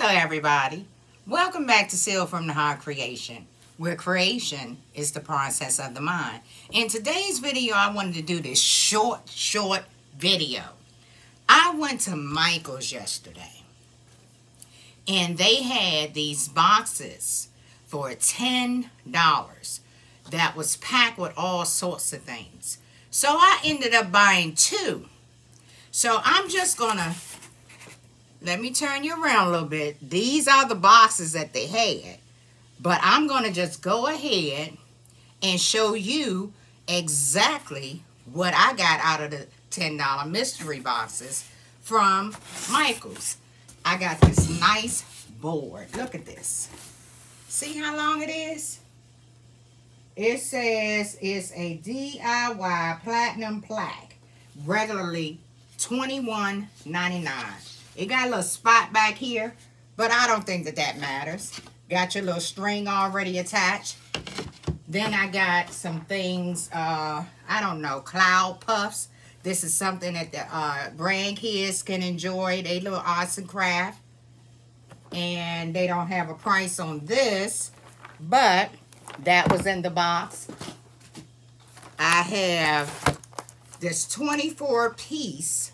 Hello everybody. Welcome back to Seal from the Heart Creation, where creation is the process of the mind. In today's video, I wanted to do this short video. I went to Michael's yesterday, and they had these boxes for $10 that was packed with all sorts of things. So I ended up buying two. So I'm just gonna, let me turn you around a little bit. These are the boxes that they had. But I'm going to just go ahead and show you exactly what I got out of the $10 mystery boxes from Michael's. I got this nice board. Look at this. See how long it is? It says it's a DIY platinum plaque. Regularly $21.99. It got a little spot back here, but I don't think that matters. Got your little string already attached. Then I got some things, I don't know, cloud puffs. This is something that the grandkids can enjoy. They little arts and craft. And they don't have a price on this, but that was in the box. I have this 24-piece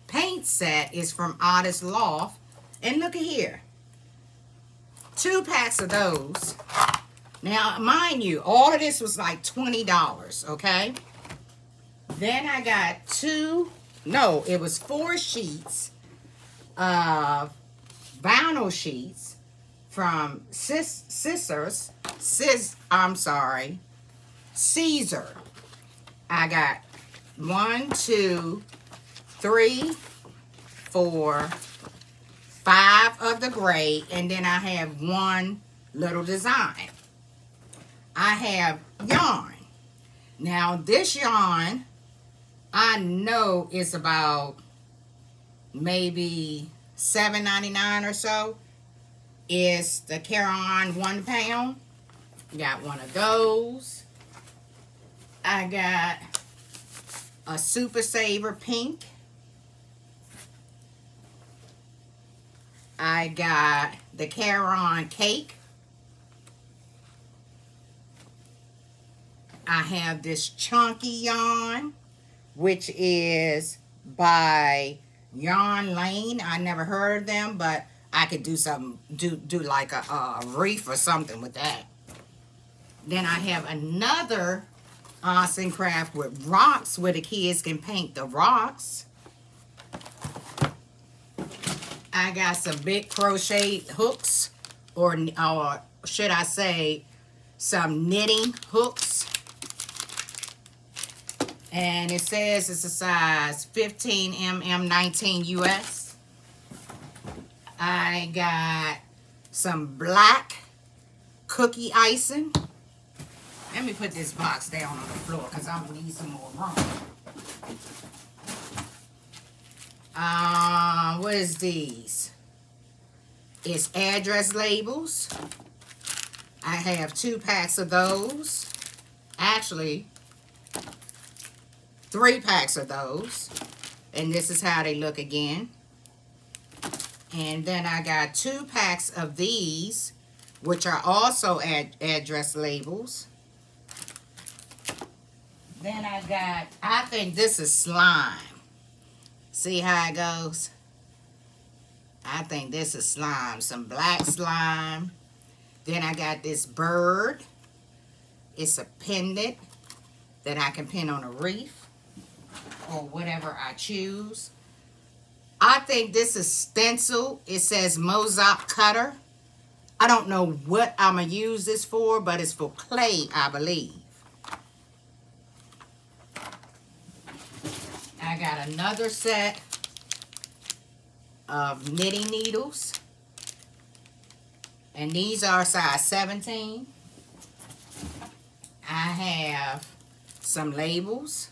paint set is from Artist Loft. And look at here. 2 packs of those. Now, mind you, all of this was like $20, okay? Then I got it was 4 sheets of vinyl sheets from Caesar. I got 1, 2, 3, 4, 5 of the gray, and then I have 1 little design. I have yarn. Now this yarn, I know it's about maybe $7.99 or so. It's the Caron 1 pound. Got one of those. I got a Super Saver pink. I got the Caron cake. I have this chunky yarn, which is by Yarn Lane. I never heard of them, but I could do something, do like a reef or something with that. Then I have another arts and craft with rocks, where the kids can paint the rocks. I got some big crochet hooks, or should I say some knitting hooks. And it says it's a size 15 mm 19 US. I got some black cookie icing. Let me put this box down on the floor because I'm going to need some more room. What is these? It's address labels. I have 2 packs of those. Actually, 3 packs of those. And this is how they look again. And then I got 2 packs of these, which are also address labels. Then I think this is slime. See how it goes? I think this is slime. Some black slime. Then I got this bird. It's a pendant that I can pin on a reef or whatever I choose. I think this is stencil. It says Mozart cutter. I don't know what I'm going to use this for, but it's for clay, I believe. I got another set of knitting needles. And these are size 17. I have some labels.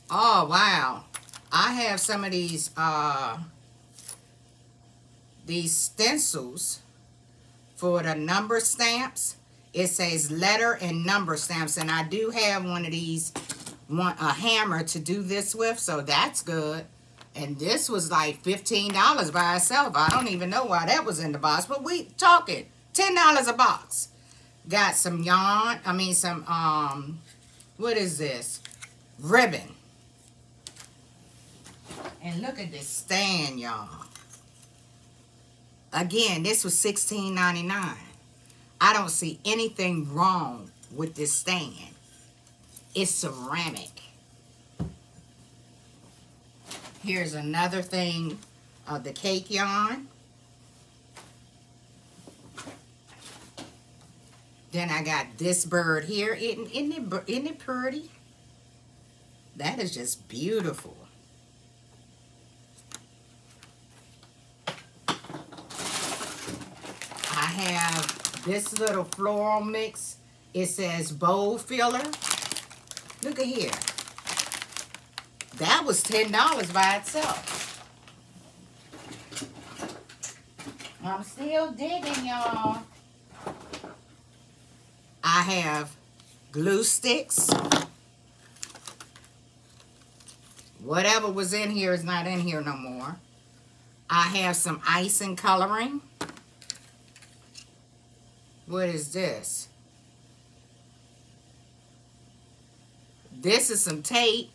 Oh, wow. I have some of these stencils for the number stamps. It says letter and number stamps, and I do have one of these want a hammer to do this with, so that's good. And this was like $15 by itself. I don't even know why that was in the box, but we talking $10 a box. Got some yarn, what is this? Ribbon. And look at this stand, y'all. Again, this was $16.99. I don't see anything wrong with this stand. It's ceramic. Here's another thing of the cake yarn. Then I got this bird here. Isn't it pretty? That is just beautiful. I have this little floral mix. It says bowl filler. Look at here. That was $10 by itself. I'm still digging, y'all. I have glue sticks. Whatever was in here is not in here no more. I have some icing coloring. What is this? This is some tape.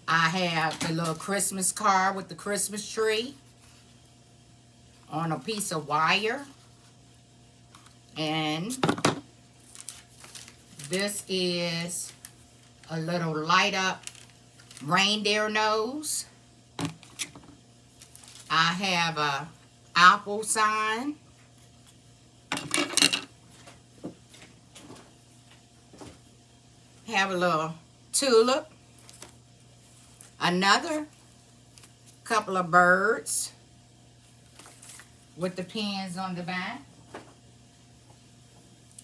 I have the little Christmas card with the Christmas tree on a piece of wire. And this is a little light up reindeer nose. I have a apple sign. Have a little tulip. Another couple of birds with the pins on the back.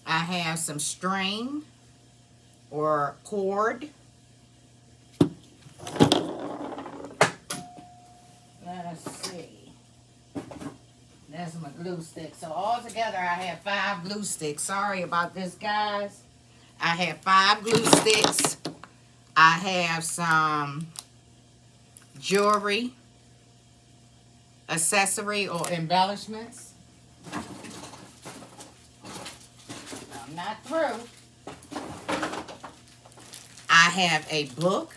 I have some string or cord. Let's see. That's my glue stick. So all together I have 5 glue sticks. Sorry about this, guys. I have 5 glue sticks. I have some jewelry, accessory, or embellishments. I'm not through. I have a book.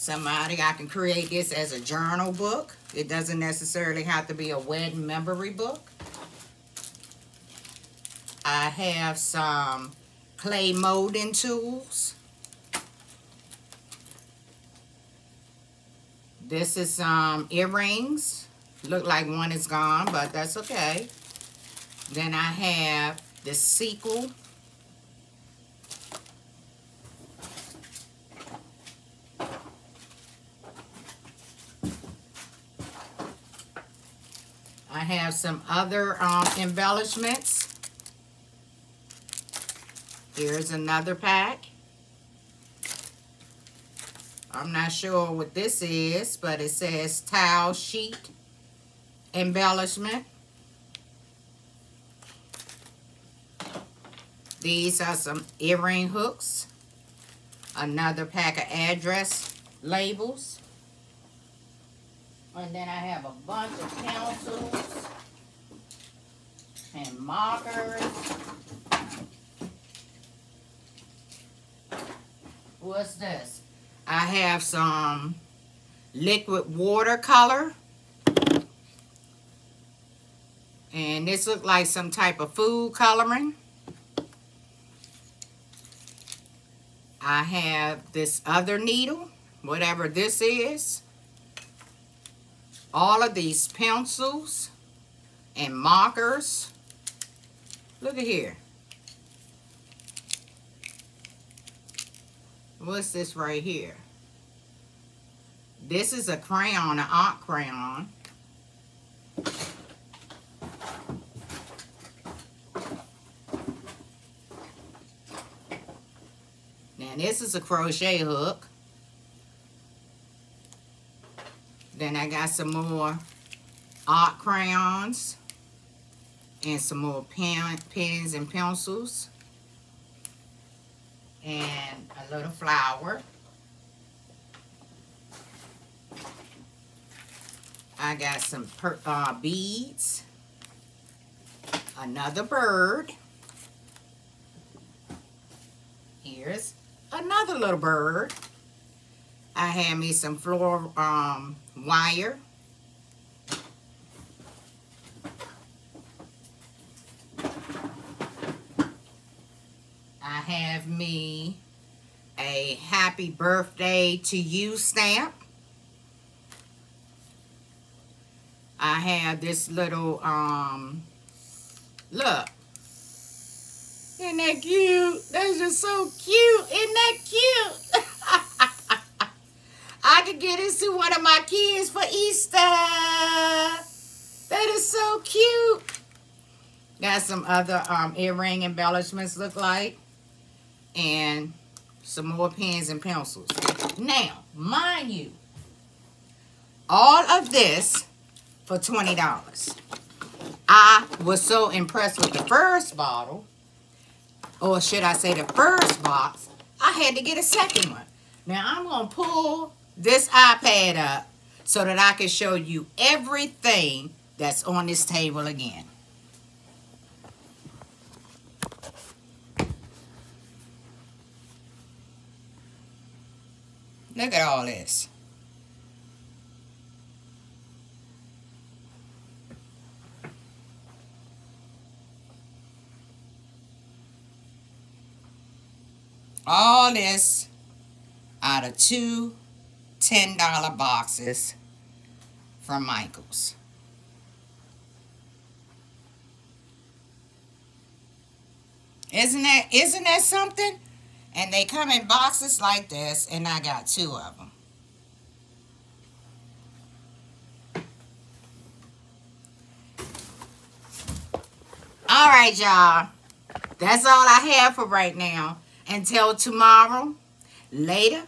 I can create this as a journal book. It doesn't necessarily have to be a wedding memory book. I have some clay molding tools. This is some earrings. Look like one is gone, but that's okay. Then I have the sequel. I have some other embellishments. Here's another pack. I'm not sure what this is, but it says towel sheet embellishment. These are some earring hooks. Another pack of address labels. And then I have a bunch of pencils and markers. What's this? I have some liquid watercolor. And this looks like some type of food coloring. I have this other needle, whatever this is. All of these pencils and markers. Look at here. What's this right here? This is a crayon, an art crayon. Now this is a crochet hook. Then I got some more art crayons, and some more pens and pencils, and a little flour. I got some beads, another bird. Here's another little bird. I have me some floral wire. I have me a happy birthday to you stamp. I have this little, look. Isn't that cute? That's just so cute. Isn't that cute? I could get this to one of my kids for Easter. That is so cute. Got some other earring embellishments look like. And some more pens and pencils. Now, mind you, all of this for $20. I was so impressed with the first bottle, or should I say the first box, I had to get a second one. Now, I'm going to pull this iPad up so that I can show you everything that's on this table again. Look at all this. All this out of two $10 boxes from Michael's. Isn't that something? And they come in boxes like this, and I got 2 of them. All right, y'all. That's all I have for right now. Until tomorrow, later,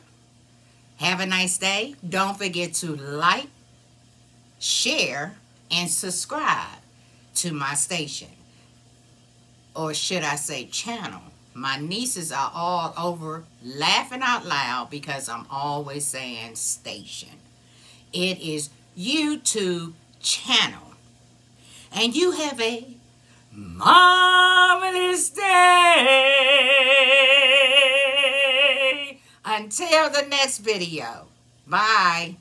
have a nice day. Don't forget to like, share, and subscribe to my station. Or should I say channel. My nieces are all over laughing out loud because I'm always saying station. It is YouTube channel. And you have a marvelous day. Until the next video. Bye.